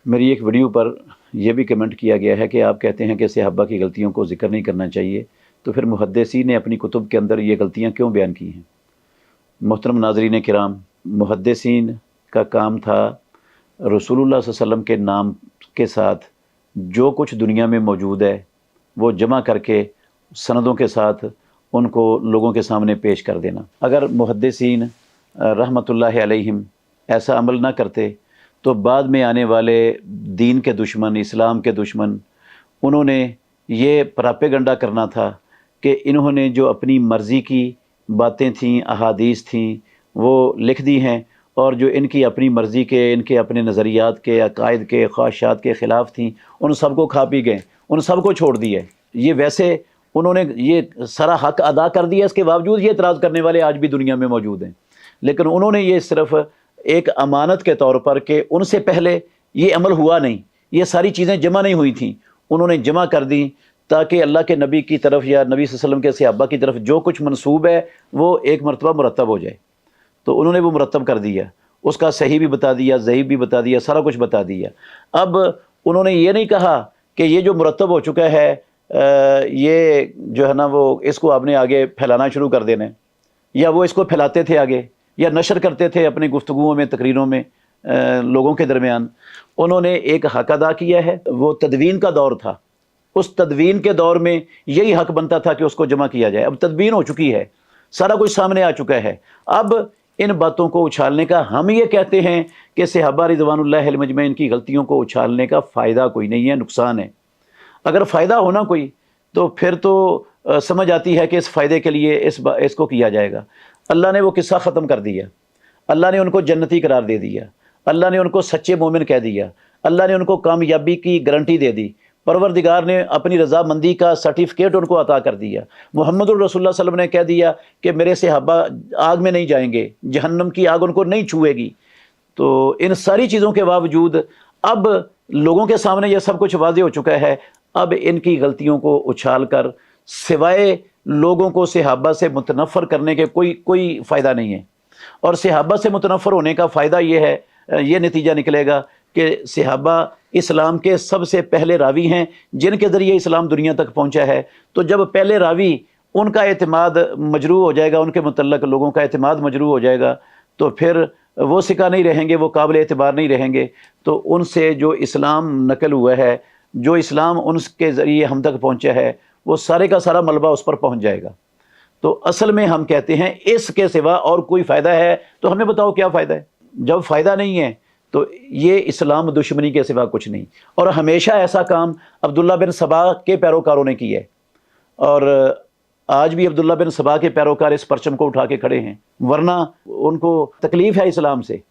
मेरी एक वीडियो पर यह भी कमेंट किया गया है कि आप कहते हैं कि सहाबा की गलतियों को ज़िक्र नहीं करना चाहिए, तो फिर मुहद्दिसीन ने अपनी कुतुब के अंदर ये गलतियाँ क्यों बयान की हैं। मोहतरम नाज़रीन किराम, मुहद्दिसीन का काम था रसूलुल्लाह सल्लल्लाहु अलैहि वसल्लम के नाम के साथ जो कुछ दुनिया में मौजूद है वो जमा करके सनदों के साथ उनको लोगों के सामने पेश कर देना। अगर मुहद्दिसीन रहमतुल्लाहि अलैहिम ऐसा अमल ना करते तो बाद में आने वाले दीन के दुश्मन, इस्लाम के दुश्मन, उन्होंने ये प्रोपेगेंडा करना था कि इन्होंने जो अपनी मर्ज़ी की बातें थीं, अहादीस थीं, वो लिख दी हैं, और जो इनकी अपनी मर्ज़ी के, इनके अपने नज़रियात के, अकायद के, ख्वाहिशात के ख़िलाफ़ थीं, उन सब को खा पी गए, उन सब को छोड़ दिए। ये वैसे उन्होंने ये सारा हक़ अदा कर दिया, इसके बावजूद ये एतराज़ करने वाले आज भी दुनिया में मौजूद हैं। लेकिन उन्होंने ये सिर्फ़ एक अमानत के तौर पर कि उनसे पहले ये अमल हुआ नहीं, ये सारी चीज़ें जमा नहीं हुई थीं, उन्होंने जमा कर दी ताकि अल्लाह के नबी की तरफ या नबी सल्लल्लाहु अलैहि वसल्लम के सहाबा की तरफ जो कुछ मंसूब है वो एक मरतबा मुरतब हो जाए। तो उन्होंने वो मुरतब कर दिया, उसका सही भी बता दिया, ज़ईफ़ भी बता दिया, सारा कुछ बता दिया। अब उन्होंने ये नहीं कहा कि ये जो मुरतब हो चुका है ये जो है ना वो इसको आपने आगे फैलाना शुरू कर देना है, या वो इसको फैलाते थे आगे या नशर करते थे अपनी गुफ्तगुओं में, तकरीरों में लोगों के दरमियान। उन्होंने एक हक़ अदा किया है, वो तदवीन का दौर था। उस तदवीन के दौर में यही हक़ बनता था कि उसको जमा किया जाए। अब तदवीन हो चुकी है, सारा कुछ सामने आ चुका है। अब इन बातों को उछालने का, हम ये कहते हैं कि सहाबा रिज़वानुल्लाहि अलैहिम अजमईन की गलतियों को उछालने का फ़ायदा कोई नहीं है, नुकसान है। अगर फ़ायदा होना कोई तो फिर तो समझ आती है कि इस फ़ायदे के लिए इसको किया जाएगा। अल्लाह ने वो किस्सा ख़त्म कर दिया, अल्लाह ने उनको जन्नती करार दे दिया, अल्लाह ने उनको सच्चे मोमिन कह दिया, अल्लाह ने उनको कामयाबी की गारंटी दे दी, परवरदिगार ने अपनी रज़ामंदी का सर्टिफिकेट उनको अता कर दिया। मुहम्मदुर रसूलुल्लाह सल्लल्लाहु अलैहि वसल्लम ने कह दिया कि मेरे सहाबा आग में नहीं जाएंगे, जहन्नम की आग उनको नहीं छुएगी। तो इन सारी चीज़ों के बावजूद अब लोगों के सामने यह सब कुछ वाज़ेह हो चुका है। अब इनकी गलतियों को उछाल कर सिवाय लोगों को सहाबा से मुतनफ़र करने के कोई फ़ायदा नहीं है। और सहाबा से मुतनफ़र होने का फ़ायदा ये है, ये नतीजा निकलेगा कि सहाबा इस्लाम के सबसे पहले रावी हैं जिनके ज़रिए इस्लाम दुनिया तक पहुँचा है। तो जब पहले रावी उनका एतमाद मजरूह हो जाएगा, उनके मुतल्लक़ लोगों का एतमाद मजरूह हो जाएगा, तो फिर वो सिका नहीं रहेंगे, वो काबिल एतबार नहीं रहेंगे। तो उनसे जो इस्लाम नकल हुआ है, जो इस्लाम उनके ज़रिए हम तक पहुँचा है, वो सारे का सारा मलबा उस पर पहुँच जाएगा। तो असल में हम कहते हैं इसके सिवा और कोई फ़ायदा है तो हमें बताओ क्या फ़ायदा है। जब फ़ायदा नहीं है तो ये इस्लाम दुश्मनी के सिवा कुछ नहीं। और हमेशा ऐसा काम अब्दुल्ला बिन सबा के पैरोकारों ने किया है, और आज भी अब्दुल्ला बिन सबा के पैरोकार इस परचम को उठा के खड़े हैं, वरना उनको तकलीफ़ है इस्लाम से।